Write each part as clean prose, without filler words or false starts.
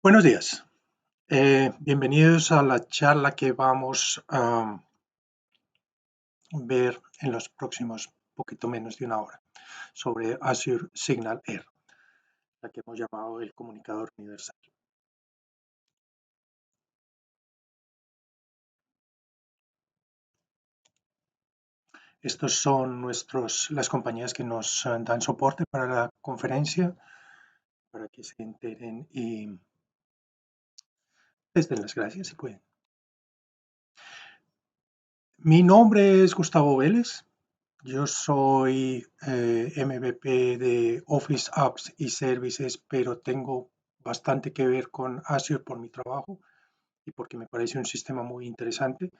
Buenos días. Bienvenidos a la charla que vamos a ver en los próximos poquito menos de una hora sobre Azure Signal Air, la que hemos llamado el comunicador universal. Estos son las compañías que nos dan soporte para la conferencia, para que se enteren y les den las gracias si pueden. Mi nombre es Gustavo Vélez. Yo soy MVP de Office Apps y Services, pero tengo bastante que ver con Azure por mi trabajo y porque me parece un sistema muy interesante.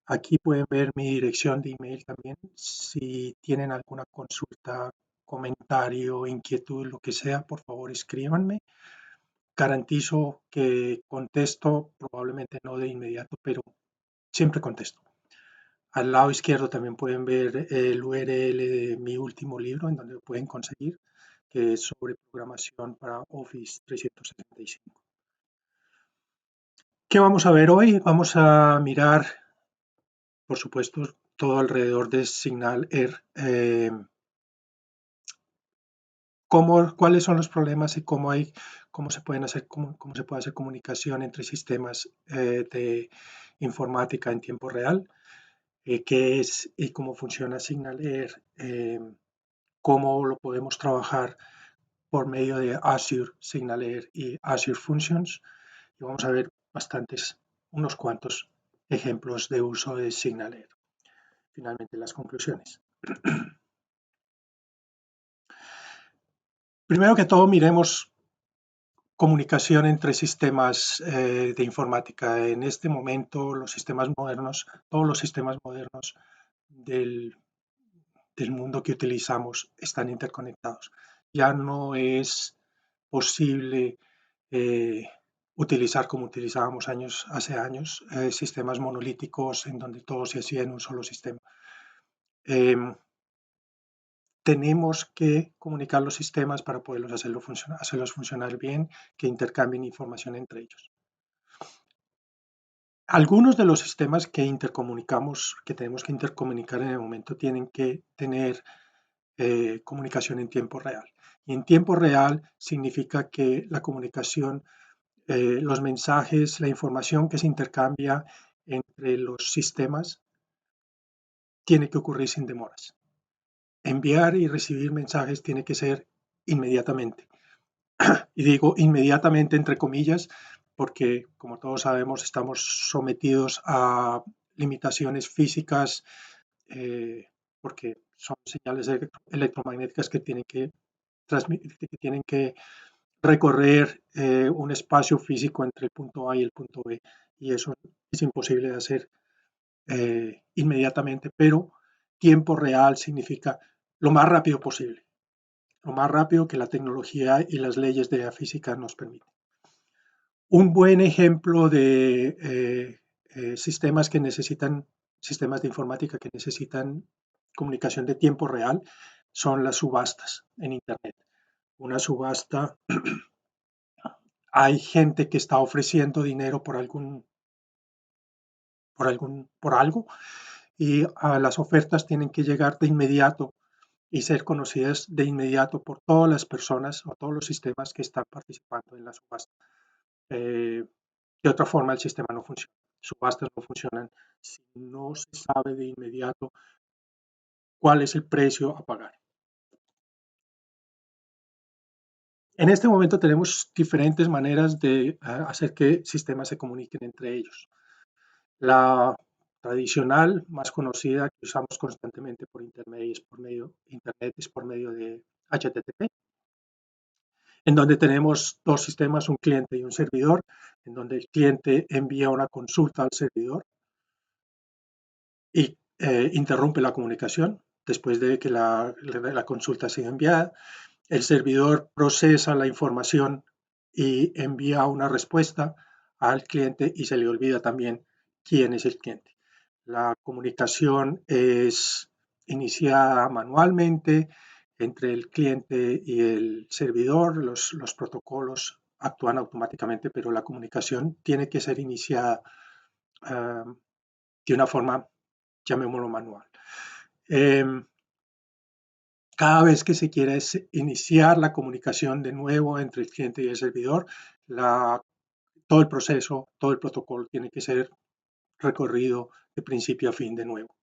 Aquí pueden ver mi dirección de email también. Si tienen alguna consulta, comentario, inquietud, lo que sea, por favor escríbanme. Garantizo que contesto, probablemente no de inmediato, pero siempre contesto. Al lado izquierdo también pueden ver el URL de mi último libro, en donde lo pueden conseguir, que es sobre programación para Office 365. ¿Qué vamos a ver hoy? Vamos a mirar, por supuesto, todo alrededor de Signal Air, cuáles son los problemas y cómo se pueden hacer, cómo se puede hacer comunicación entre sistemas de informática en tiempo real, qué es y cómo funciona Signal Air, cómo lo podemos trabajar por medio de Azure Signal Air y Azure Functions. Y vamos a ver unos cuantos ejemplos de uso de Signal Air. Finalmente, las conclusiones. Primero que todo, miremos comunicación entre sistemas de informática. En este momento, todos los sistemas modernos del, del mundo que utilizamos están interconectados. Ya no es posible utilizar como utilizábamos hace años, sistemas monolíticos en donde todo se hacía en un solo sistema. Tenemos que comunicar los sistemas para poderlos hacerlos funcionar bien, que intercambien información entre ellos. Algunos de los sistemas que tenemos que intercomunicar en el momento, tienen que tener comunicación en tiempo real. Y en tiempo real significa que la comunicación, los mensajes, la información que se intercambia entre los sistemas tiene que ocurrir sin demoras. Enviar y recibir mensajes tiene que ser inmediatamente. Y digo inmediatamente entre comillas, porque como todos sabemos estamos sometidos a limitaciones físicas, porque son señales electromagnéticas que tienen que transmitir, que tienen que recorrer un espacio físico entre el punto A y el punto B, y eso es imposible de hacer inmediatamente, pero tiempo real significa lo más rápido posible, lo más rápido que la tecnología y las leyes de la física nos permiten. Un buen ejemplo de sistemas de informática que necesitan comunicación de tiempo real son las subastas en Internet. Una subasta, hay gente que está ofreciendo dinero por algo, y las ofertas tienen que llegar de inmediato y ser conocidas de inmediato por todas las personas o todos los sistemas que están participando en la subasta. De otra forma, el sistema no funciona. Subastas no funcionan si no se sabe de inmediato cuál es el precio a pagar. En este momento tenemos diferentes maneras de hacer que sistemas se comuniquen entre ellos. La tradicional, más conocida, que usamos constantemente por Internet, es por medio de HTTP, en donde tenemos dos sistemas, un cliente y un servidor, en donde el cliente envía una consulta al servidor y interrumpe la comunicación después de que la consulta sea enviada. El servidor procesa la información y envía una respuesta al cliente, y se le olvida también quién es el cliente. La comunicación es iniciada manualmente entre el cliente y el servidor. Los protocolos actúan automáticamente, pero la comunicación tiene que ser iniciada de una forma, llamémoslo manual. Cada vez que se quiere iniciar la comunicación de nuevo entre el cliente y el servidor, todo el proceso, todo el protocolo tiene que ser recorrido de principio a fin de nuevo.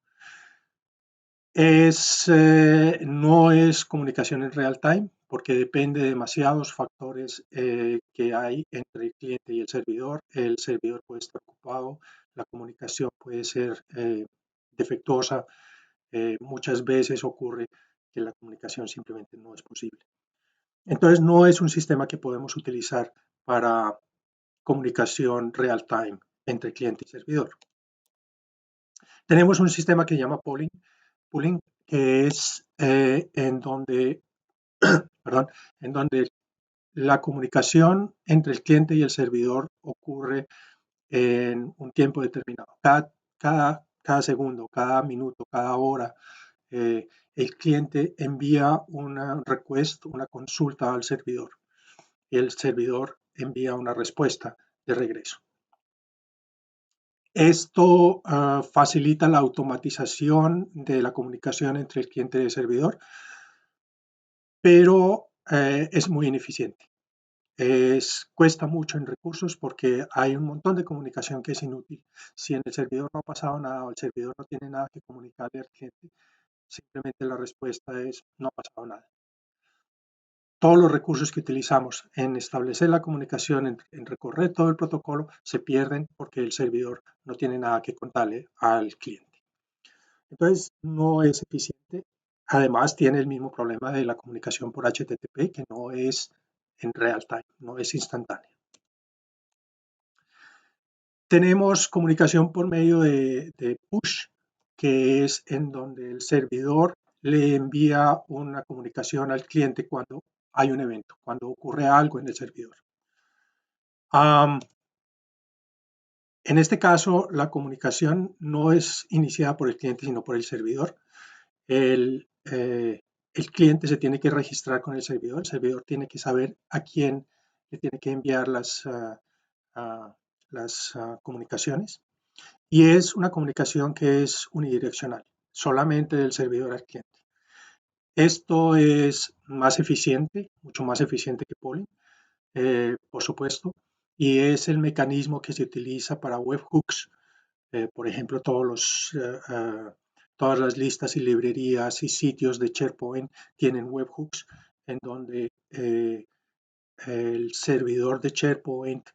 No es comunicación en real time porque depende de demasiados factores que hay entre el cliente y el servidor. El servidor puede estar ocupado, la comunicación puede ser defectuosa. Muchas veces ocurre que la comunicación simplemente no es posible. Entonces, no es un sistema que podemos utilizar para comunicación real time entre cliente y servidor. Tenemos un sistema que se llama pooling, que es en donde la comunicación entre el cliente y el servidor ocurre en un tiempo determinado. Cada segundo, cada minuto, cada hora, el cliente envía una request, una consulta al servidor, y el servidor envía una respuesta de regreso. Esto facilita la automatización de la comunicación entre el cliente y el servidor, pero es muy ineficiente. Cuesta mucho en recursos porque hay un montón de comunicación que es inútil. Si en el servidor no ha pasado nada o el servidor no tiene nada que comunicarle al cliente, simplemente la respuesta es no ha pasado nada. Todos los recursos que utilizamos en establecer la comunicación, en recorrer todo el protocolo, se pierden porque el servidor no tiene nada que contarle al cliente. Entonces, no es eficiente. Además, tiene el mismo problema de la comunicación por HTTP, que no es en real time, no es instantánea. Tenemos comunicación por medio de push, que es en donde el servidor le envía una comunicación al cliente cuando hay un evento, cuando ocurre algo en el servidor. En este caso, la comunicación no es iniciada por el cliente, sino por el servidor. El cliente se tiene que registrar con el servidor tiene que saber a quién le tiene que enviar las comunicaciones. Y es una comunicación que es unidireccional, solamente del servidor al cliente. Esto es más eficiente, mucho más eficiente que polling, por supuesto, y es el mecanismo que se utiliza para webhooks. Por ejemplo, todas las listas y librerías y sitios de SharePoint tienen webhooks en donde el servidor de SharePoint,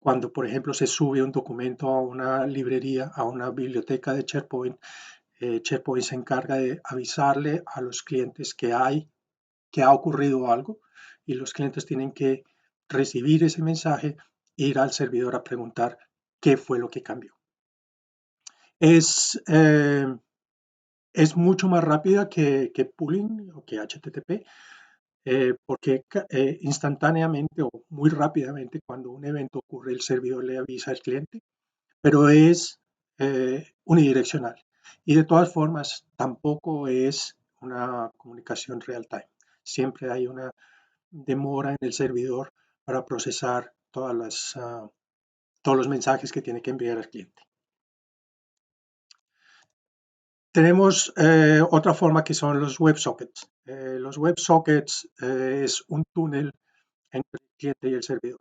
cuando por ejemplo se sube un documento a una librería, a una biblioteca de SharePoint, SharePoint se encarga de avisarle a los clientes que ha ocurrido algo y los clientes tienen que recibir ese mensaje e ir al servidor a preguntar qué fue lo que cambió. Es mucho más rápida que pooling o que HTTP, porque instantáneamente o muy rápidamente cuando un evento ocurre el servidor le avisa al cliente, pero es unidireccional. Y de todas formas, tampoco es una comunicación real time. Siempre hay una demora en el servidor para procesar todos los mensajes que tiene que enviar al cliente. Tenemos otra forma que son los WebSockets. Los WebSockets es un túnel entre el cliente y el servidor.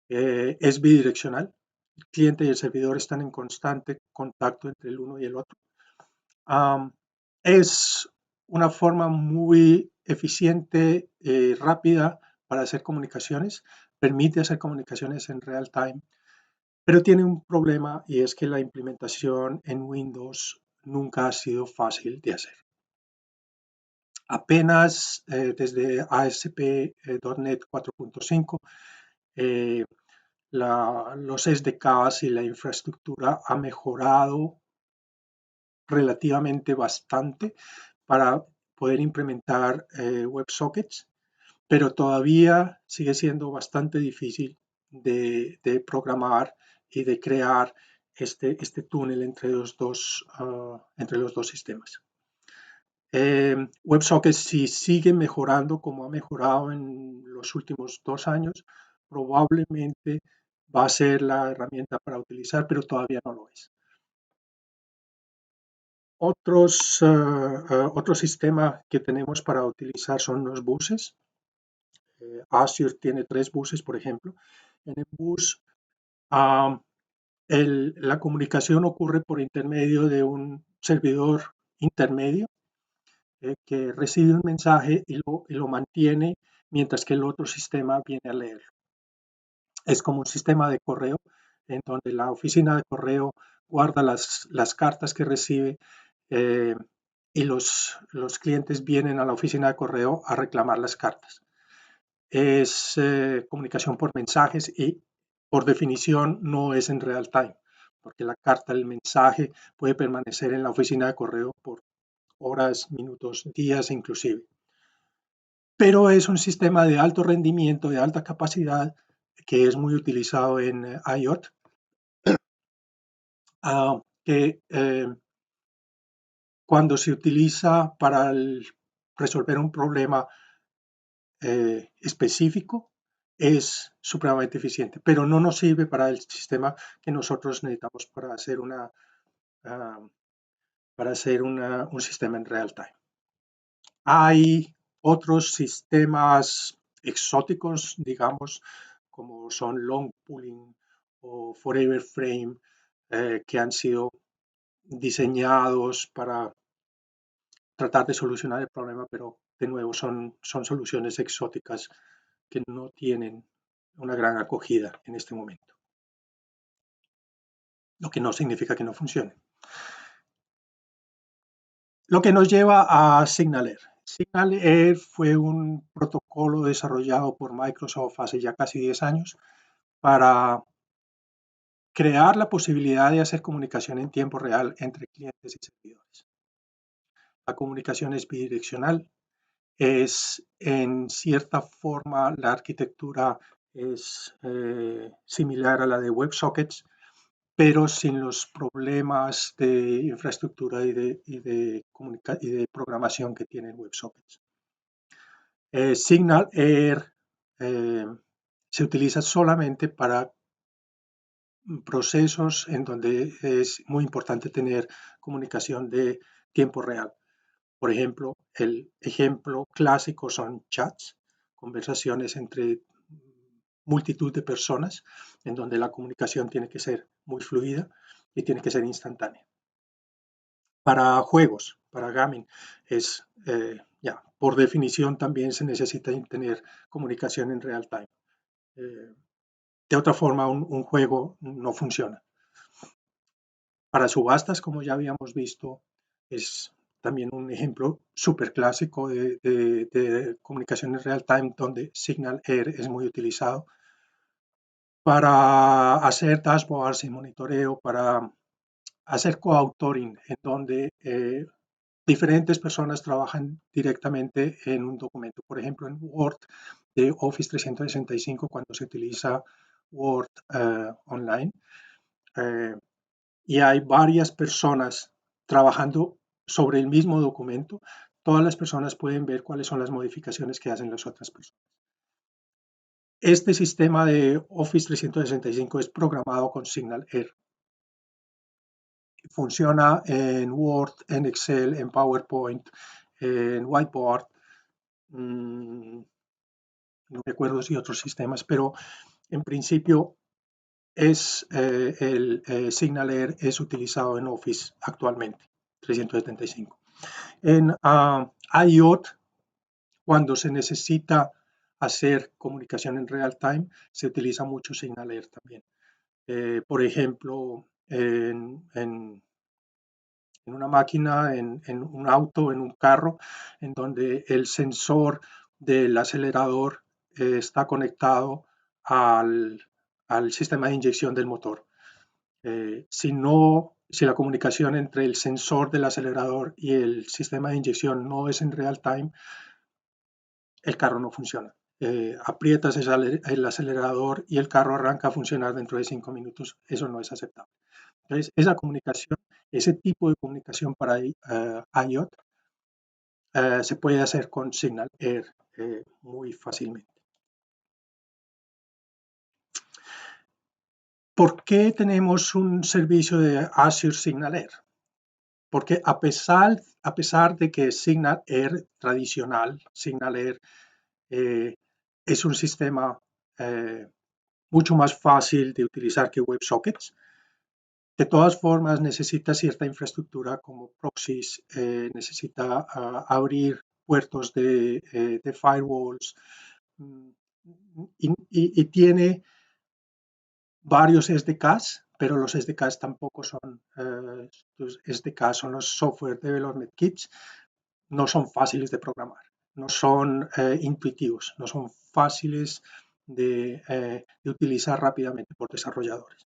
Es bidireccional. El cliente y el servidor están en constante contacto entre el uno y el otro. Es una forma muy eficiente y rápida para hacer comunicaciones. Permite hacer comunicaciones en real time, pero tiene un problema y es que la implementación en Windows nunca ha sido fácil de hacer. Apenas desde ASP.NET 4.5 los SDKs y la infraestructura ha mejorado relativamente bastante para poder implementar WebSockets, pero todavía sigue siendo bastante difícil de programar y de crear este túnel entre los dos sistemas. WebSockets sí sigue mejorando como ha mejorado en los últimos 2 años, probablemente va a ser la herramienta para utilizar, pero todavía no lo es. Otro sistema que tenemos para utilizar son los buses. Azure tiene 3 buses, por ejemplo. En el bus, ah, la comunicación ocurre por intermedio de un servidor intermedio que recibe un mensaje y lo mantiene mientras que el otro sistema viene a leerlo. Es como un sistema de correo en donde la oficina de correo guarda las cartas que recibe eh, y los clientes vienen a la oficina de correo a reclamar las cartas. Es comunicación por mensajes y por definición no es en real time, porque la carta, el mensaje puede permanecer en la oficina de correo por horas, minutos, días inclusive. Pero es un sistema de alto rendimiento, de alta capacidad, que es muy utilizado en IoT, que cuando se utiliza para resolver un problema específico es supremamente eficiente, pero no nos sirve para el sistema que nosotros necesitamos uh, para hacer un sistema en real time. Hay otros sistemas exóticos, digamos, como son long pooling o forever frame, que han sido diseñados para tratar de solucionar el problema, pero de nuevo son soluciones exóticas que no tienen una gran acogida en este momento, lo que no significa que no funcione. Lo que nos lleva a SignalAir. SignalAir fue un protocolo desarrollado por Microsoft hace ya casi 10 años para crear la posibilidad de hacer comunicación en tiempo real entre clientes y servidores. La comunicación es bidireccional, es en cierta forma la arquitectura es similar a la de WebSockets, pero sin los problemas de infraestructura y de programación que tienen WebSockets. SignalAir se utiliza solamente para procesos en donde es muy importante tener comunicación de tiempo real. Por ejemplo, el ejemplo clásico son chats, conversaciones entre multitud de personas, en donde la comunicación tiene que ser muy fluida y tiene que ser instantánea. Para juegos, para gaming, por definición también se necesita tener comunicación en real time. De otra forma, un juego no funciona. Para subastas, como ya habíamos visto, es también un ejemplo súper clásico de comunicación en real time, donde SignalAir es muy utilizado para hacer dashboards y monitoreo, para hacer coauthoring, en donde diferentes personas trabajan directamente en un documento. Por ejemplo, en Word de Office 365, cuando se utiliza Word online, eh, y hay varias personas trabajando sobre el mismo documento, todas las personas pueden ver cuáles son las modificaciones que hacen las otras personas. Este sistema de Office 365 es programado con SignalAir. Funciona en Word, en Excel, en PowerPoint, en Whiteboard. No recuerdo si otros sistemas, pero en principio el SignalAir es utilizado en Office actualmente, 375. En IoT, cuando se necesita hacer comunicación en real time, se utiliza mucho SignalAir también. Por ejemplo, en una máquina, en un auto, en un carro, en donde el sensor del acelerador está conectado al, al sistema de inyección del motor. Si la comunicación entre el sensor del acelerador y el sistema de inyección no es en real time, el carro no funciona. Aprietas el acelerador y el carro arranca a funcionar dentro de 5 minutos. Eso no es aceptable. Entonces, esa comunicación, ese tipo de comunicación para IoT se puede hacer con SignalAir muy fácilmente. ¿Por qué tenemos un servicio de Azure SignalAir? Porque a pesar de que SignalAir tradicional, SignalAir es un sistema mucho más fácil de utilizar que WebSockets, de todas formas necesita cierta infraestructura como proxies, necesita abrir puertos de firewalls mm, y tiene varios SDKs, pero los SDKs tampoco son, los SDKs son los Software Development Kits, no son fáciles de programar, no son intuitivos, no son fáciles de utilizar rápidamente por desarrolladores.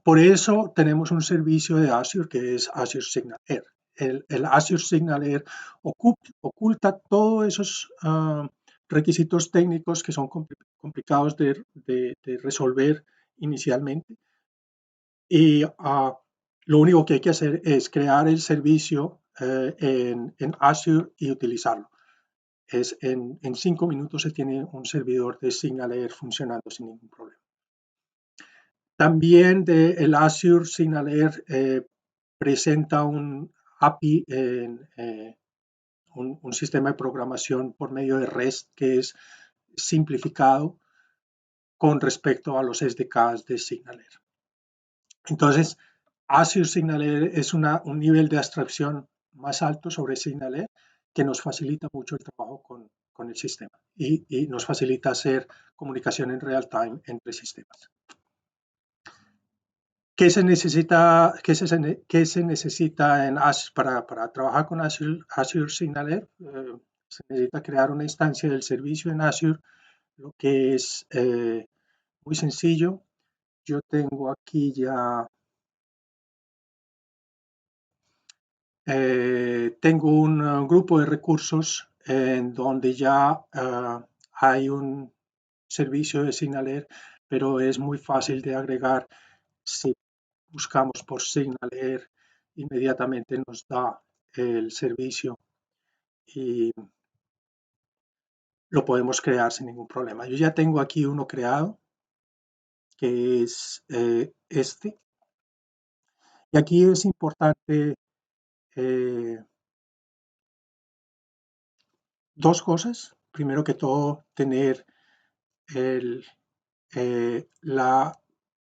Por eso tenemos un servicio de Azure que es Azure SignalAir. El Azure SignalAir oculta todos esos requisitos técnicos que son complicados de resolver inicialmente y lo único que hay que hacer es crear el servicio en Azure y utilizarlo. En 5 minutos se tiene un servidor de SignalAir funcionando sin ningún problema. También el Azure SignalAir presenta un API, un sistema de programación por medio de REST que es simplificado con respecto a los SDKs de SignalAir. Entonces, Azure SignalAir es un nivel de abstracción más alto sobre SignalAir que nos facilita mucho el trabajo con el sistema y nos facilita hacer comunicación en real time entre sistemas. ¿Qué se necesita, qué se necesita en Azure para trabajar con Azure SignalAir? Se necesita crear una instancia del servicio en Azure, lo que es muy sencillo. Yo tengo aquí ya, tengo un grupo de recursos en donde ya hay un servicio de SignalAir, pero es muy fácil de agregar. Si buscamos por SignalAir, inmediatamente nos da el servicio y lo podemos crear sin ningún problema. Yo ya tengo aquí uno creado, que es este. Y aquí es importante dos cosas. Primero que todo, tener la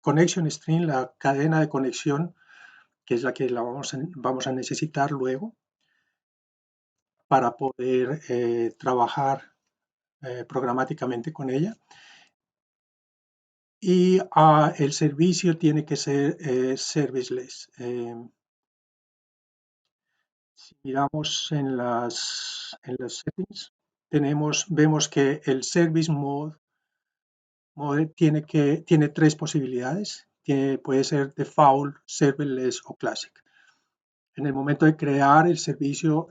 connection string, la cadena de conexión, que es la que vamos a necesitar luego para poder trabajar programáticamente con ella. Y el servicio tiene que ser serviceless. Si miramos en las settings, vemos que el service mode tiene tres posibilidades. Puede ser default, serverless o classic. En el momento de crear el servicio,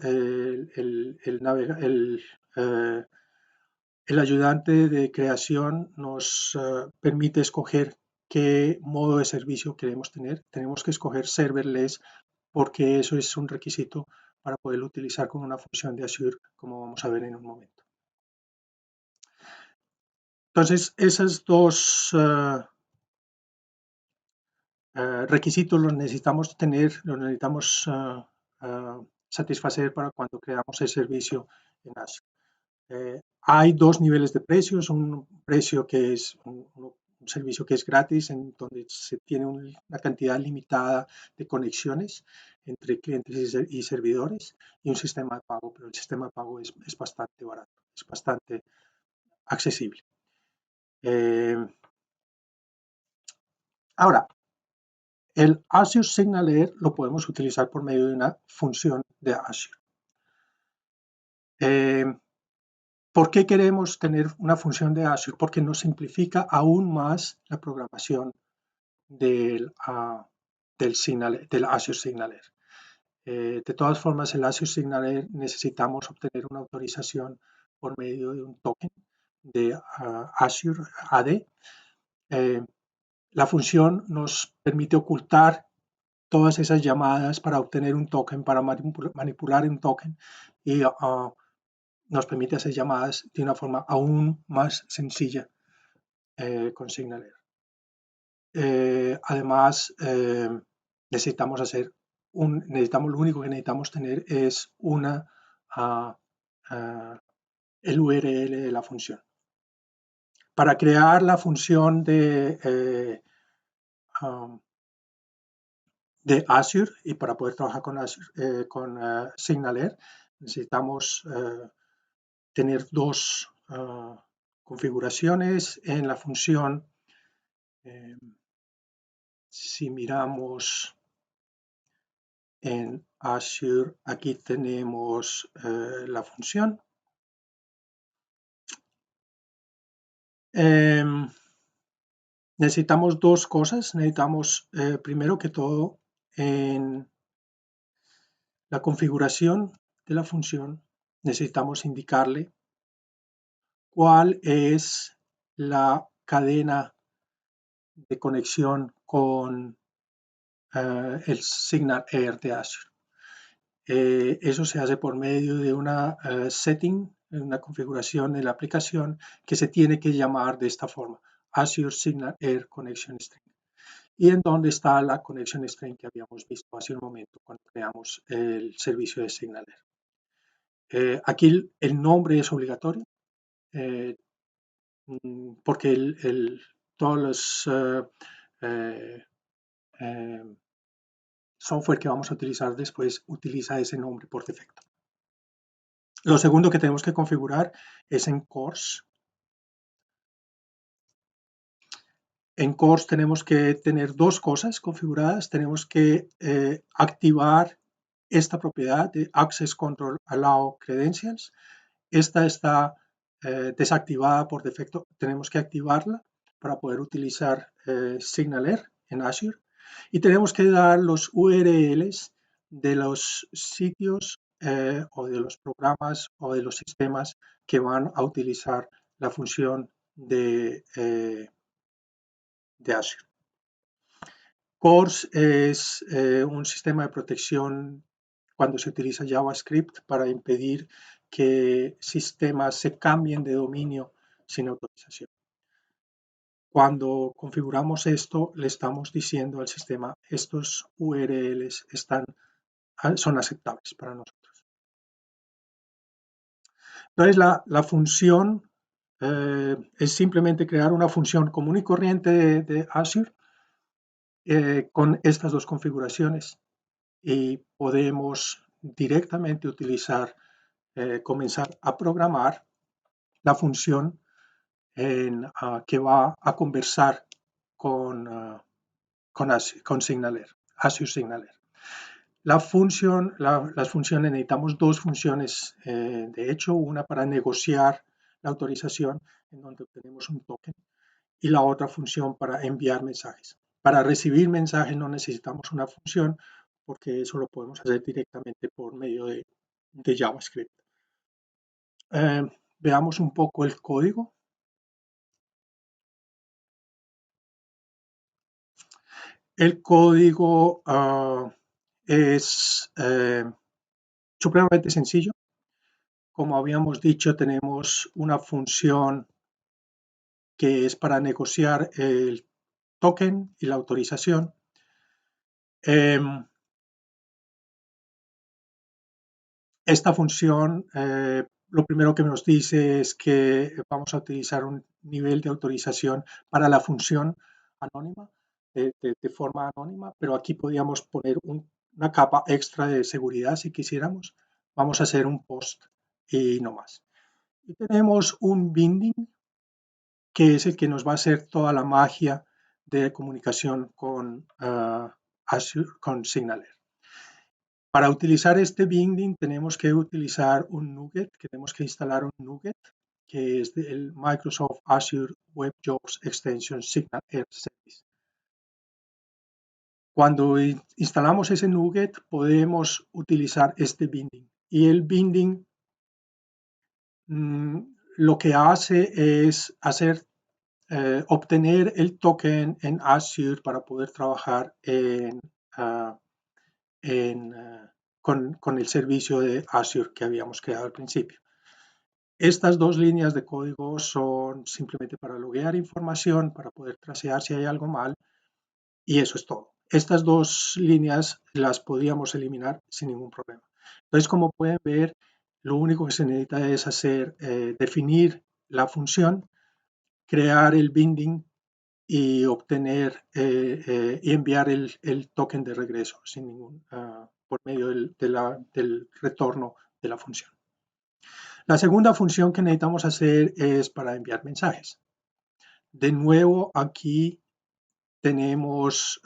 el ayudante de creación nos permite escoger qué modo de servicio queremos tener. Tenemos que escoger serverless porque eso es un requisito para poderlo utilizar con una función de Azure, como vamos a ver en un momento. Entonces, esos dos requisitos los necesitamos tener, los necesitamos satisfacer para cuando creamos el servicio en Azure. Hay dos niveles de precios, un precio que es un servicio que es gratis, en donde se tiene una cantidad limitada de conexiones entre clientes y servidores, y un sistema de pago, pero el sistema de pago es bastante barato, es bastante accesible. Ahora, el Azure SignalAir lo podemos utilizar por medio de una función de Azure. ¿Por qué queremos tener una función de Azure? Porque nos simplifica aún más la programación del Azure SignalAir. De todas formas, el Azure SignalAir necesitamos obtener una autorización por medio de un token de Azure AD. La función nos permite ocultar todas esas llamadas para obtener un token, para manipular un token y nos permite hacer llamadas de una forma aún más sencilla con SignalAir. Además, necesitamos lo único que necesitamos tener es ah, ah, el URL de la función. Para crear la función um, de Azure y para poder trabajar con Azure, con SignalAir, necesitamos tener dos configuraciones en la función. Si miramos en Azure, aquí tenemos la función. Necesitamos dos cosas. Necesitamos, primero que todo, en la configuración de la función, necesitamos indicarle cuál es la cadena de conexión con el SignalAir de Azure. Eso se hace por medio de una setting, una configuración de la aplicación que se tiene que llamar de esta forma, Azure SignalAir Connection String. Y en donde está la connection string que habíamos visto hace un momento cuando creamos el servicio de SignalAir. Aquí el nombre es obligatorio porque todos los software que vamos a utilizar después utiliza ese nombre por defecto. Lo segundo que tenemos que configurar es en CORS. En CORS tenemos que tener dos cosas configuradas. Tenemos que activar esta propiedad de Access Control Allow Credentials. Esta está desactivada por defecto. Tenemos que activarla para poder utilizar SignalAir en Azure. Y tenemos que dar los URLs de los sitios o de los programas o de los sistemas que van a utilizar la función de Azure. CORS es un sistema de protección cuando se utiliza JavaScript para impedir que sistemas se cambien de dominio sin autorización. Cuando configuramos esto, le estamos diciendo al sistema, estos URLs son aceptables para nosotros. Entonces, la función es simplemente crear una función común y corriente de Azure con estas dos configuraciones y podemos directamente comenzar a programar la función que va a conversar con SignalAir, Azure SignalAir. Las funciones, necesitamos dos funciones, de hecho, una para negociar la autorización, en donde obtenemos un token, y la otra función para enviar mensajes. Para recibir mensajes no necesitamos una función, porque eso lo podemos hacer directamente por medio de JavaScript. Veamos un poco el código. El código es supremamente sencillo. Como habíamos dicho, tenemos una función que es para negociar el token y la autorización. Esta función, lo primero que nos dice es que vamos a utilizar un nivel de autorización para la función anónima, de forma anónima, pero aquí podríamos poner una capa extra de seguridad si quisiéramos. Vamos a hacer un post y no más. Y tenemos un binding, que es el que nos va a hacer toda la magia de comunicación con Azure, con SignalAir. Para utilizar este binding tenemos que utilizar un NuGet, tenemos que instalar un NuGet, que es el Microsoft Azure Web Jobs Extension SignalAir Service. Cuando instalamos ese NuGet podemos utilizar este binding, y el binding lo que hace es obtener el token en Azure para poder trabajar con el servicio de Azure que habíamos creado al principio. Estas dos líneas de código son simplemente para loguear información, para poder tracear si hay algo mal, y eso es todo. Estas dos líneas las podríamos eliminar sin ningún problema. Entonces, como pueden ver, lo único que se necesita es definir la función, crear el binding y obtener y enviar el token de regreso sin por medio del retorno de la función. La segunda función que necesitamos hacer es para enviar mensajes. De nuevo, aquí decimos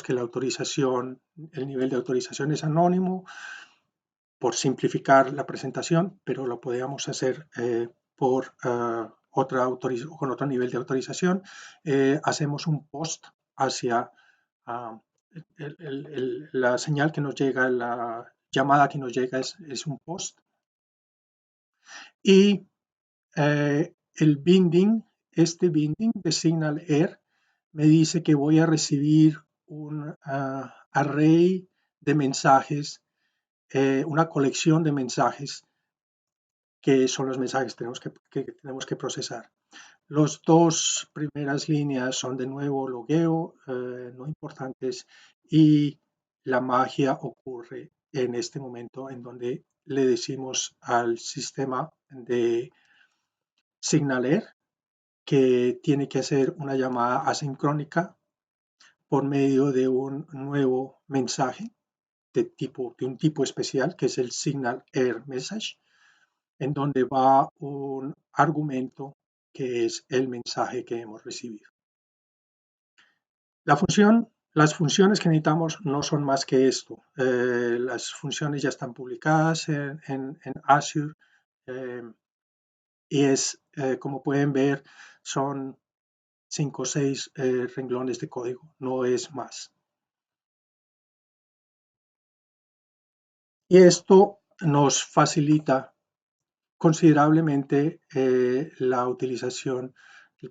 que el nivel de autorización es anónimo por simplificar la presentación, pero lo podríamos hacer con otro nivel de autorización. Hacemos un post hacia uh, la señal que nos llega, la llamada que nos llega es un post. Y el binding, este binding de SignalR me dice que voy a recibir un array de mensajes, una colección de mensajes que son los mensajes que tenemos que procesar. Las dos primeras líneas son de nuevo logueo, no importantes, y la magia ocurre en este momento en donde le decimos al sistema de SignalR que tiene que hacer una llamada asincrónica por medio de un nuevo mensaje de un tipo especial que es el SignalR Message, en donde va un argumento que es el mensaje que hemos recibido. Las funciones que necesitamos no son más que esto. Las funciones ya están publicadas en Azure y como pueden ver, son 5 o 6 renglones de código, no es más. Y esto nos facilita considerablemente la utilización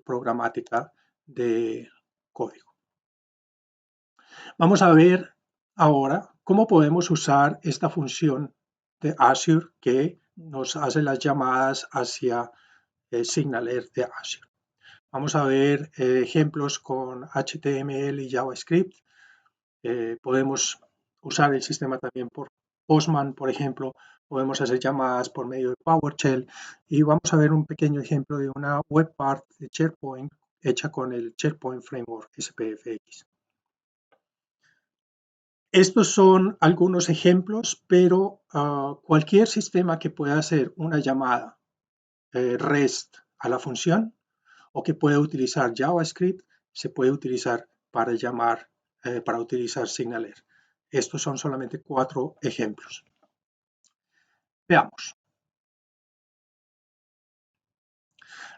programática de código. Vamos a ver ahora cómo podemos usar esta función de Azure que nos hace las llamadas hacia SignalR de Azure. Vamos a ver ejemplos con HTML y JavaScript. Podemos usar el sistema también por Postman, por ejemplo. Podemos hacer llamadas por medio de PowerShell. Y vamos a ver un pequeño ejemplo de una web part de SharePoint hecha con el SharePoint Framework SPFX. Estos son algunos ejemplos, pero cualquier sistema que pueda hacer una llamada REST a la función o que pueda utilizar JavaScript se puede utilizar para para utilizar SignalR. Estos son solamente 4 ejemplos. Veamos.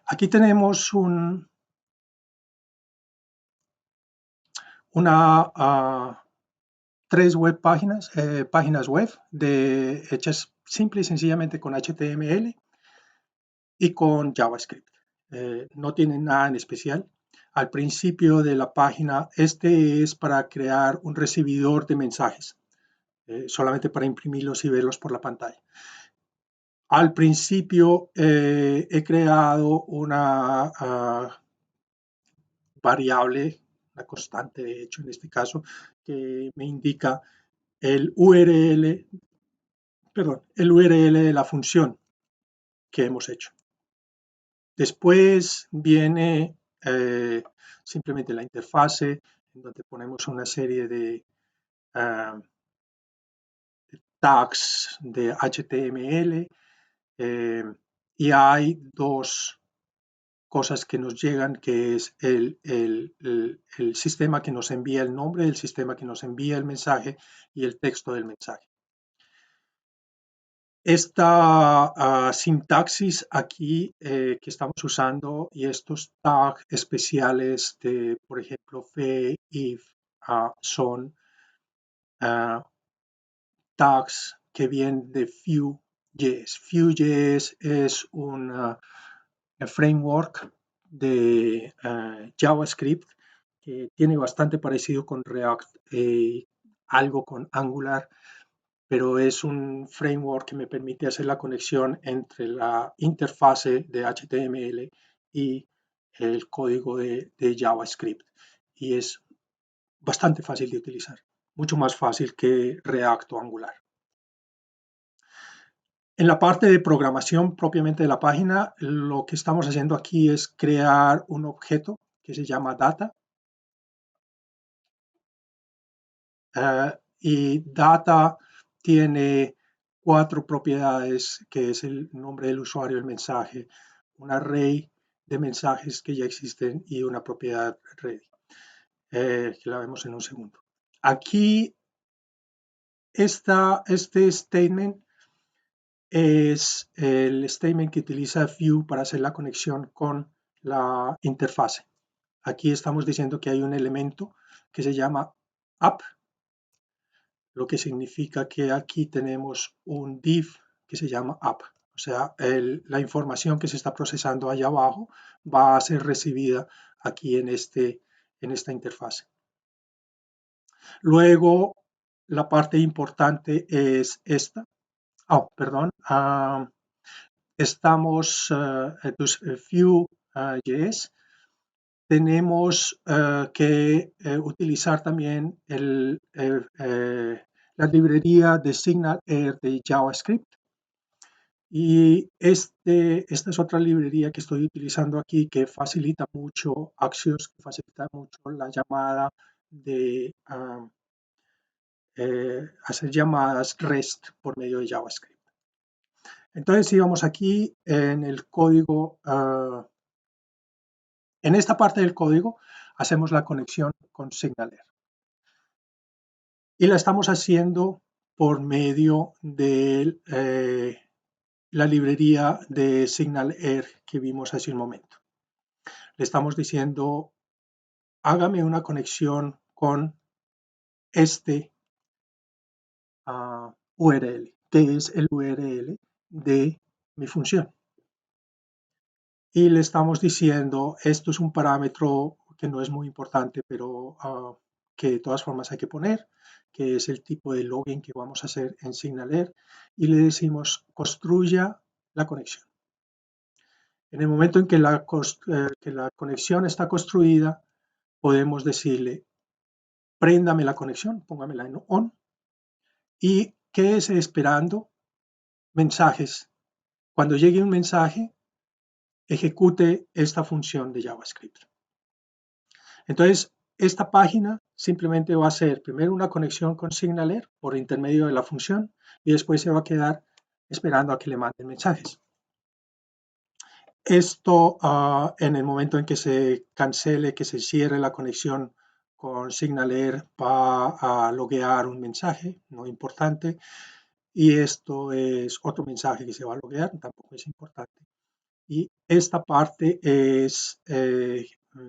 Aquí tenemos tres páginas web hechas simple y sencillamente con HTML y con JavaScript. No tienen nada en especial. Al principio de la página, este es para crear un recibidor de mensajes, solamente para imprimirlos y verlos por la pantalla. Al principio he creado una variable, una constante de hecho en este caso, que me indica el URL de la función que hemos hecho. Después viene simplemente la interfase, en donde ponemos una serie de tags de HTML y hay dos cosas que nos llegan, que es el sistema que nos envía el nombre, el sistema que nos envía el mensaje y el texto del mensaje. Esta sintaxis aquí que estamos usando y estos tags especiales de, por ejemplo, fe, if, son tags que vienen de Vue.js. Vue.js es un framework de JavaScript que tiene bastante parecido con React, algo con Angular, pero es un framework que me permite hacer la conexión entre la interfase de HTML y el código de JavaScript. y es bastante fácil de utilizar, mucho más fácil que React o Angular. En la parte de programación propiamente de la página, lo que estamos haciendo aquí es crear un objeto que se llama data. Y data tiene 4 propiedades, que es el nombre del usuario, el mensaje, un array de mensajes que ya existen y una propiedad ready, que la vemos en un segundo. Aquí este statement es el statement que utiliza Vue para hacer la conexión con la interfase. Aquí estamos diciendo que hay un elemento que se llama app, lo que significa que aquí tenemos un div que se llama app. O sea, la información que se está procesando allá abajo va a ser recibida aquí en esta interfase. Luego, la parte importante es esta. Oh, perdón. Estamos, Vue.js. Tenemos que utilizar también la librería de SignalR de JavaScript. Y esta es otra librería que estoy utilizando aquí que facilita mucho Axios, que facilita mucho la llamada de hacer llamadas REST por medio de JavaScript. Entonces, si vamos aquí en el código, en esta parte del código, hacemos la conexión con SignalR. Y la estamos haciendo por medio de la librería de SignalR que vimos hace un momento. Le estamos diciendo, hágame una conexión con este URL, que es el URL de mi función. Y le estamos diciendo, esto es un parámetro que no es muy importante, pero que de todas formas hay que poner, que es el tipo de login que vamos a hacer en SignalR, y le decimos, construya la conexión. En el momento en que la conexión está construida, podemos decirle, préndame la conexión, póngamela en on, y quédese esperando mensajes. Cuando llegue un mensaje, ejecute esta función de JavaScript. Entonces, esta página simplemente va a ser primero una conexión con SignalR por intermedio de la función y después se va a quedar esperando a que le manden mensajes. Esto en el momento en que se cancele, que se cierre la conexión con SignalR, va a loguear un mensaje no importante y esto es otro mensaje que se va a loguear, tampoco es importante. Y esta parte es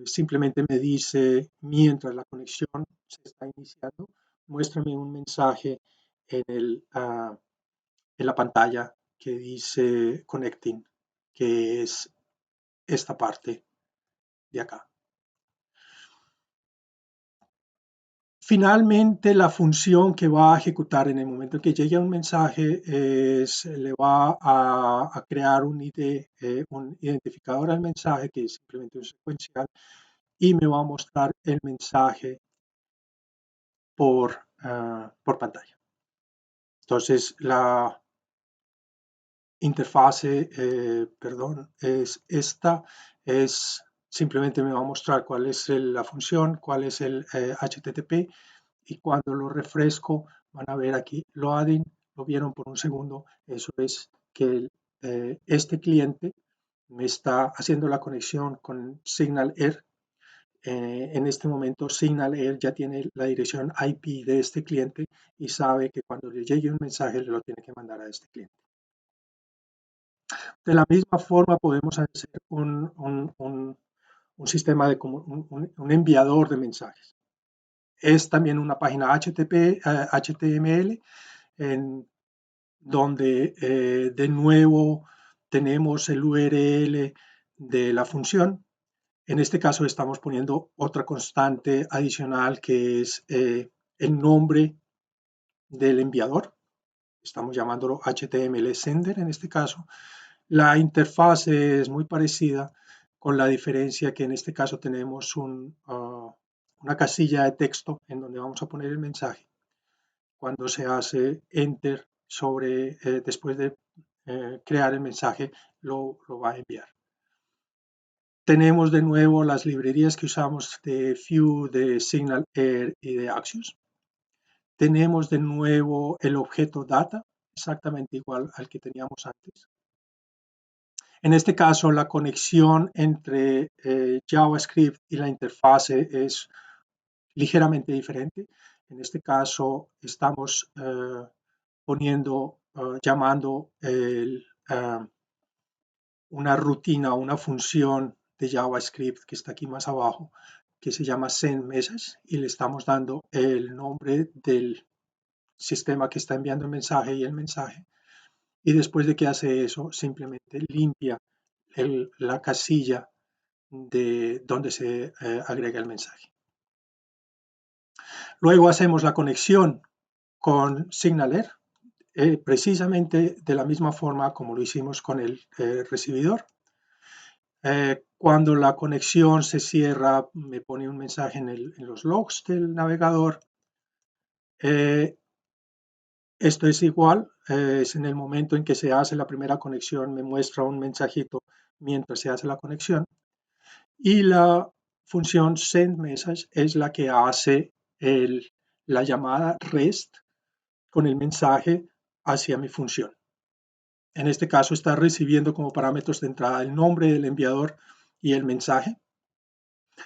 simplemente me dice, mientras la conexión se está iniciando, muéstrame un mensaje en la pantalla que dice connecting, que es esta parte de acá. Finalmente, la función que va a ejecutar en el momento en que llegue un mensaje le va a crear un un identificador al mensaje, que es simplemente un secuencial, y me va a mostrar el mensaje por pantalla. Entonces, la interfase, es esta, simplemente me va a mostrar cuál es la función, cuál es el HTTP, y cuando lo refresco van a ver aquí loading, lo vieron por un segundo, eso es que este cliente me está haciendo la conexión con SignalR. En este momento SignalR ya tiene la dirección IP de este cliente y sabe que cuando le llegue un mensaje le lo tiene que mandar a este cliente. De la misma forma podemos hacer un sistema de un enviador de mensajes. Es también una página HTML en donde de nuevo tenemos el URL de la función. En este caso estamos poniendo otra constante adicional que es el nombre del enviador. Estamos llamándolo HTML sender en este caso. La interfaz es muy parecida, con la diferencia que en este caso tenemos un una casilla de texto en donde vamos a poner el mensaje. Cuando se hace enter sobre, después de crear el mensaje, lo va a enviar. Tenemos de nuevo las librerías que usamos de Vue, de SignalAir y de Axios. Tenemos de nuevo el objeto data, exactamente igual al que teníamos antes. En este caso, la conexión entre JavaScript y la interfase es ligeramente diferente. En este caso, estamos llamando una rutina, una función de JavaScript que está aquí más abajo, que se llama sendMessage, y le estamos dando el nombre del sistema que está enviando el mensaje y el mensaje. Y después de que hace eso, simplemente limpia la casilla de donde se agrega el mensaje. Luego hacemos la conexión con SignalAir, precisamente de la misma forma como lo hicimos con el recibidor. Cuando la conexión se cierra, me pone un mensaje en los logs del navegador. Esto es igual, es en el momento en que se hace la primera conexión, me muestra un mensajito mientras se hace la conexión. Y la función sendMessage es la que hace la llamada REST con el mensaje hacia mi función. En este caso está recibiendo como parámetros de entrada el nombre del enviador y el mensaje.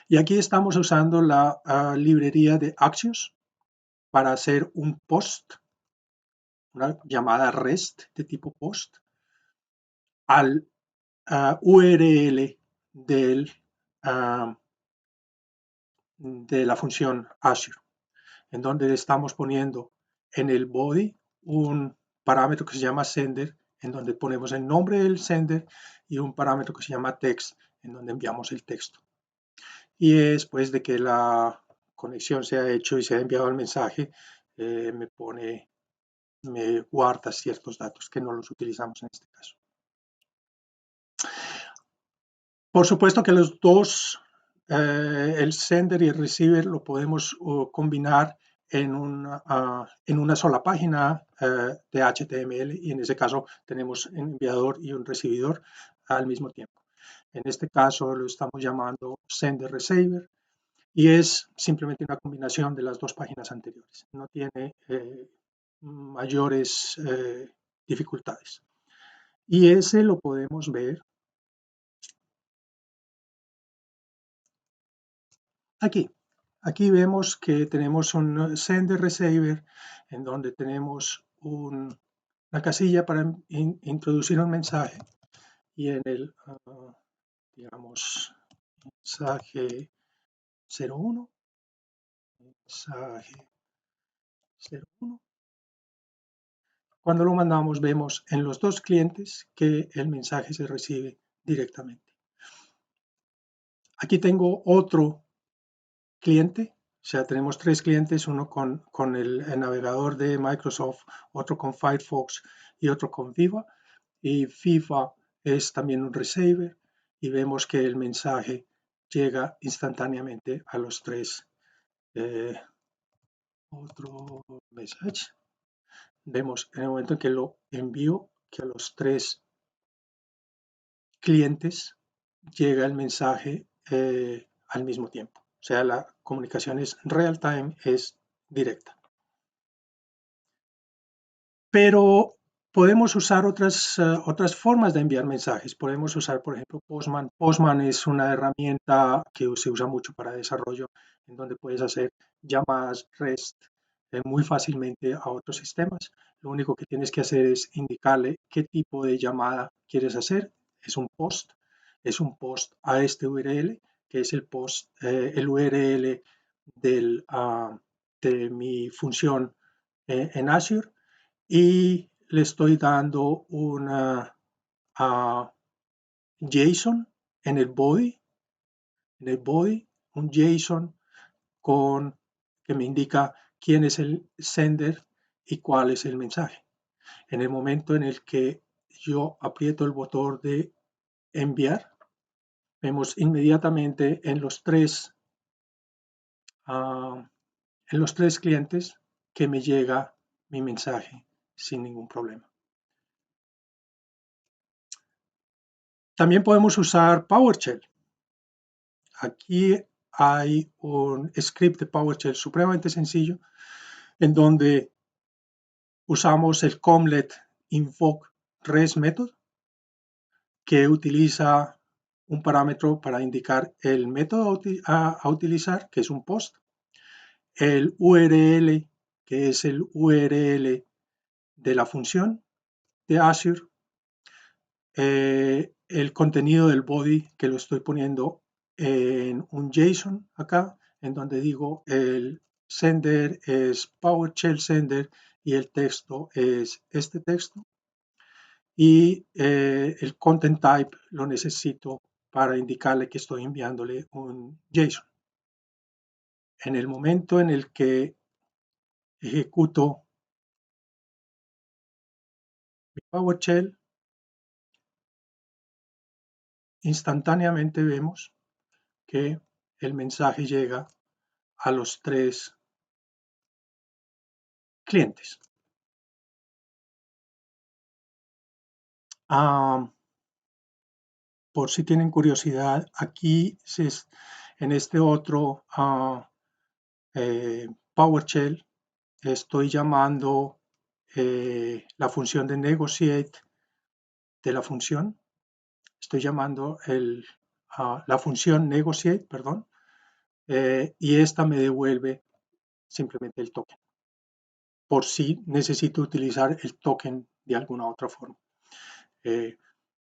Y aquí estamos usando la librería de Axios para hacer un post, una llamada REST de tipo post, al URL de la función Azure, en donde estamos poniendo en el body un parámetro que se llama sender, en donde ponemos el nombre del sender, y un parámetro que se llama text, en donde enviamos el texto. Y después de que la conexión se ha hecho y se ha enviado el mensaje, me guarda ciertos datos que no los utilizamos en este caso. Por supuesto que los dos, el sender y el receiver, lo podemos combinar en una sola página de HTML, y en ese caso tenemos un enviador y un recibidor al mismo tiempo. En este caso lo estamos llamando sender receiver, y es simplemente una combinación de las dos páginas anteriores. No tiene mayores dificultades. Y ese lo podemos ver aquí. Aquí vemos que tenemos un sender receiver en donde tenemos una casilla para introducir un mensaje, y en el, digamos, mensaje 01, mensaje 01. Cuando lo mandamos, vemos en los dos clientes que el mensaje se recibe directamente. Aquí tengo otro cliente, o sea, tenemos tres clientes, uno con el navegador de Microsoft, otro con Firefox y otro con Viva. Y Viva es también un receiver, y vemos que el mensaje llega instantáneamente a los tres. Otro mensaje. Vemos en el momento en que lo envío que a los tres clientes llega el mensaje al mismo tiempo. O sea, la comunicación es real time, es directa. Pero podemos usar otras formas de enviar mensajes. Podemos usar, por ejemplo, Postman. Postman es una herramienta que se usa mucho para desarrollo, en donde puedes hacer llamadas REST muy fácilmente a otros sistemas. Lo único que tienes que hacer es indicarle qué tipo de llamada quieres hacer. Es un post a este URL, que es el URL de mi función en Azure, y le estoy dando una JSON en el body, un JSON que me indica quién es el sender y cuál es el mensaje. En el momento en el que yo aprieto el botón de enviar, vemos inmediatamente en los tres en los 3 clientes que me llega mi mensaje sin ningún problema. También podemos usar PowerShell. Aquí hay un script de PowerShell supremamente sencillo en donde usamos el Commlet invoke res method, que utiliza un parámetro para indicar el método a utilizar, que es un post, el URL, que es el URL de la función de Azure, el contenido del body, que lo estoy poniendo en un JSON acá, en donde digo el sender es PowerShell sender y el texto es este texto. Y el content type lo necesito para indicarle que estoy enviándole un JSON. En el momento en el que ejecuto mi PowerShell, instantáneamente vemos que el mensaje llega a los 3 clientes. Por si tienen curiosidad, aquí en este otro PowerShell estoy llamando la función de negotiate de la función. Estoy llamando la función negotiate, perdón, y esta me devuelve simplemente el token, por si necesito utilizar el token de alguna otra forma.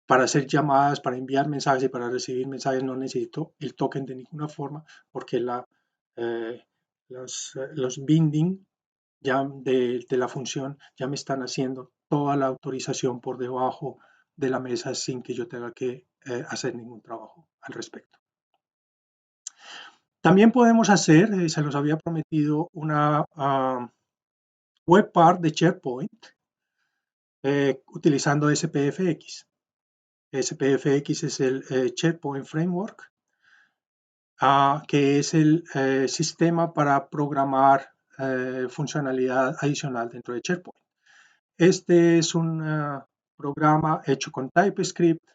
Para hacer llamadas, para enviar mensajes y para recibir mensajes no necesito el token de ninguna forma porque los binding ya de la función ya me están haciendo toda la autorización por debajo de la mesa sin que yo tenga que hacer ningún trabajo al respecto. También podemos hacer, se los había prometido, una web part de SharePoint utilizando SPFX. SPFX es el SharePoint Framework, que es el sistema para programar funcionalidad adicional dentro de SharePoint. Este es un programa hecho con TypeScript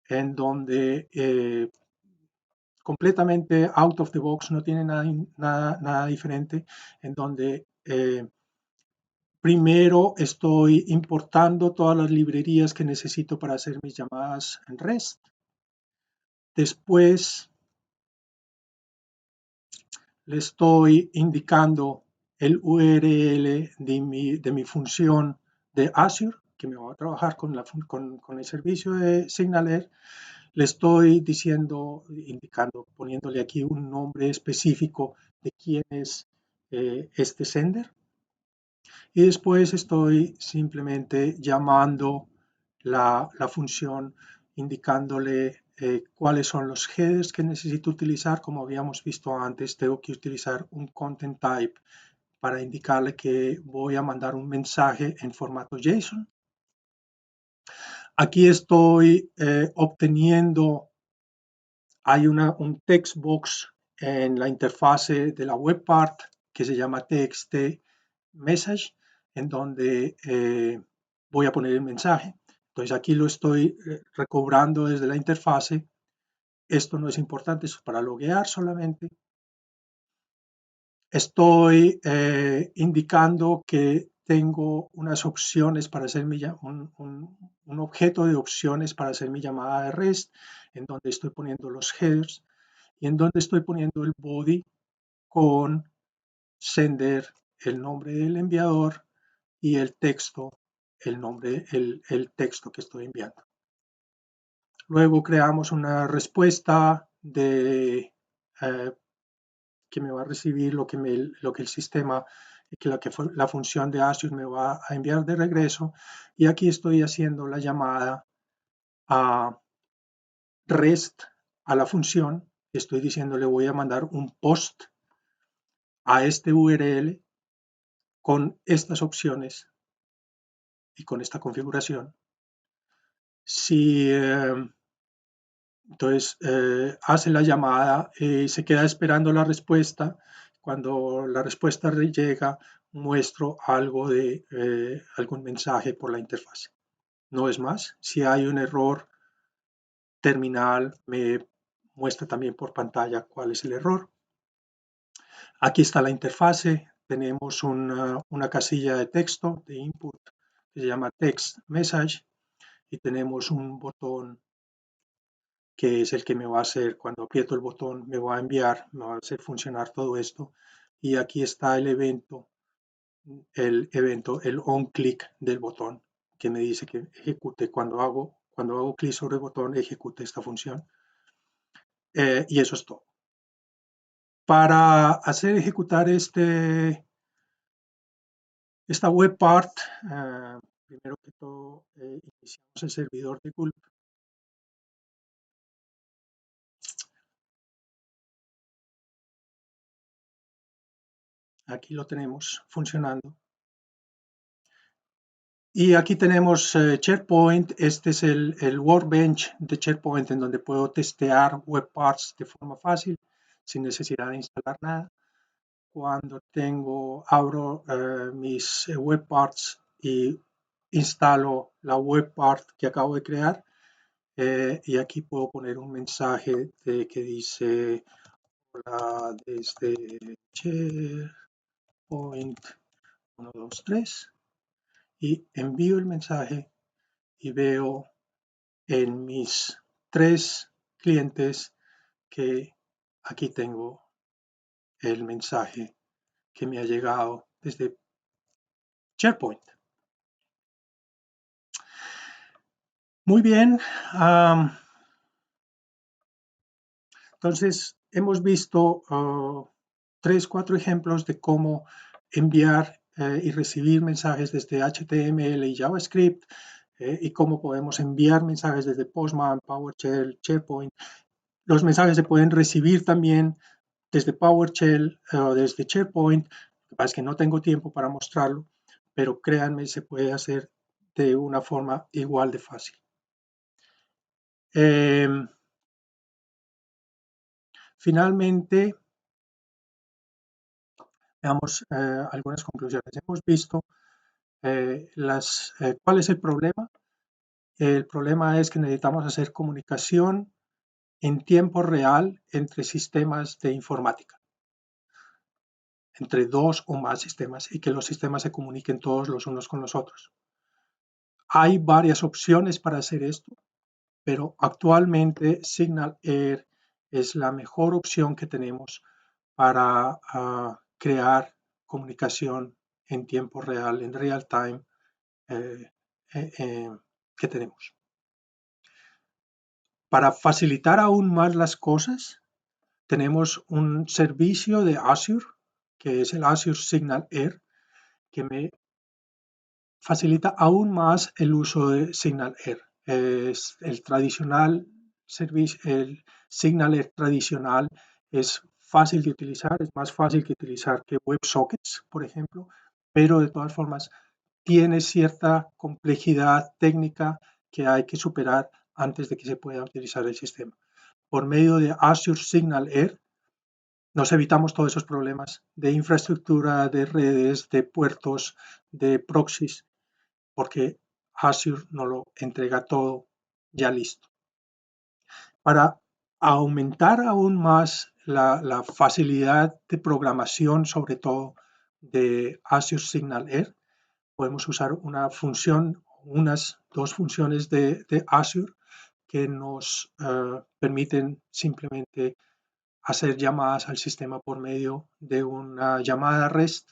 en donde completamente out of the box, no tiene nada diferente, en donde primero estoy importando todas las librerías que necesito para hacer mis llamadas en REST. Después le estoy indicando el URL de mi función de Azure, que me va a trabajar con el servicio de SignalR. Le estoy indicando, poniéndole aquí un nombre específico de quién es este sender. Y después estoy simplemente llamando la función, indicándole cuáles son los headers que necesito utilizar. Como habíamos visto antes, tengo que utilizar un content type para indicarle que voy a mandar un mensaje en formato JSON. Aquí estoy obteniendo, hay un text box en la interfase de la web part que se llama txt message, en donde voy a poner el mensaje. Entonces aquí lo estoy recobrando desde la interfase. Esto no es importante, es para loguear solamente. Estoy indicando que tengo unas opciones para hacer un objeto de opciones para hacer mi llamada de REST, en donde estoy poniendo los headers y en donde estoy poniendo el body con sender, el nombre del enviador, y el texto, el texto que estoy enviando. Luego creamos una respuesta que me va a recibir lo que el sistema, la función de Azure me va a enviar de regreso. Y aquí estoy haciendo la llamada a REST a la función. Estoy diciéndole voy a mandar un post a este URL con estas opciones y con esta configuración. Si Entonces, hace la llamada y se queda esperando la respuesta. Cuando la respuesta llega, muestro algo de algún mensaje por la interfaz. No es más. Si hay un error terminal, me muestra también por pantalla cuál es el error. Aquí está la interfase. Tenemos una casilla de texto, de input, que se llama text message, y tenemos un botón que es el que me va a hacer, cuando aprieto el botón, me va a enviar, me va a hacer funcionar todo esto. Y aquí está el on click del botón, que me dice que ejecute cuando hago clic sobre el botón, ejecute esta función. Y eso es todo. Para hacer ejecutar esta web part, primero que todo, iniciamos el servidor de Gulp. Aquí lo tenemos funcionando. Y aquí tenemos SharePoint. Este es el workbench de SharePoint, en donde puedo testear web parts de forma fácil, sin necesidad de instalar nada. Cuando abro mis web parts y instalo la web part que acabo de crear, y aquí puedo poner un mensaje que dice: hola desde SharePoint 123, y envío el mensaje y veo en mis 3 clientes que aquí tengo el mensaje que me ha llegado desde SharePoint. Muy bien. Entonces, hemos visto 3, 4 ejemplos de cómo enviar y recibir mensajes desde HTML y JavaScript, y cómo podemos enviar mensajes desde Postman, PowerShell, SharePoint. Los mensajes se pueden recibir también desde PowerShell o desde SharePoint. Lo que pasa es que no tengo tiempo para mostrarlo, pero créanme, se puede hacer de una forma igual de fácil. Finalmente, veamos algunas conclusiones. Hemos visto cuál es el problema. El problema es que necesitamos hacer comunicación en tiempo real entre sistemas de informática, entre 2 o más sistemas, y que los sistemas se comuniquen todos los unos con los otros. Hay varias opciones para hacer esto, pero actualmente SignalAir es la mejor opción que tenemos para crear comunicación en tiempo real, en real time, eh, que tenemos. Para facilitar aún más las cosas, tenemos un servicio de Azure, que es el Azure SignalAir, que me facilita aún más el uso de SignalAir. Es el tradicional servicio, el SignalAir tradicional es fácil de utilizar, es más fácil que utilizar que WebSockets, por ejemplo, pero de todas formas tiene cierta complejidad técnica que hay que superar antes de que se pueda utilizar el sistema. Por medio de Azure SignalAir nos evitamos todos esos problemas de infraestructura, de redes, de puertos, de proxies, porque Azure nos lo entrega todo ya listo. Para aumentar aún más la facilidad de programación, sobre todo de Azure SignalAir, podemos usar una función, unas 2 funciones de Azure que nos permiten simplemente hacer llamadas al sistema por medio de una llamada REST,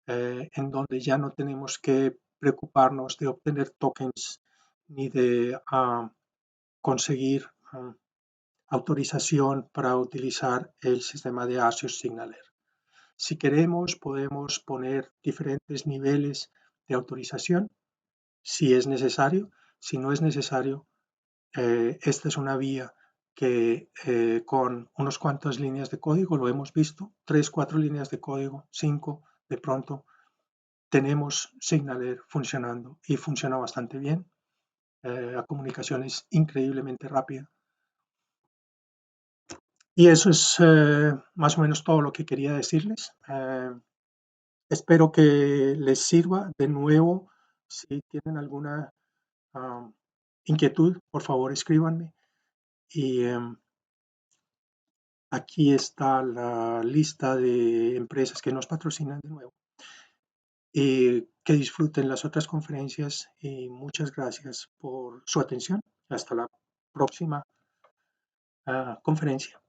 en donde ya no tenemos que preocuparnos de obtener tokens ni de conseguir autorización para utilizar el sistema de Azure SignalAir. Si queremos, podemos poner diferentes niveles de autorización si es necesario. Si no es necesario, esta es una vía que con unas cuantas líneas de código, lo hemos visto, 3, 4 líneas de código, 5, de pronto tenemos SignalAir funcionando y funciona bastante bien. La comunicación es increíblemente rápida. Y eso es más o menos todo lo que quería decirles. Espero que les sirva. De nuevo, si tienen alguna ah, inquietud, por favor escríbanme. Y aquí está la lista de empresas que nos patrocinan de nuevo. Que disfruten las otras conferencias y muchas gracias por su atención. Hasta la próxima conferencia.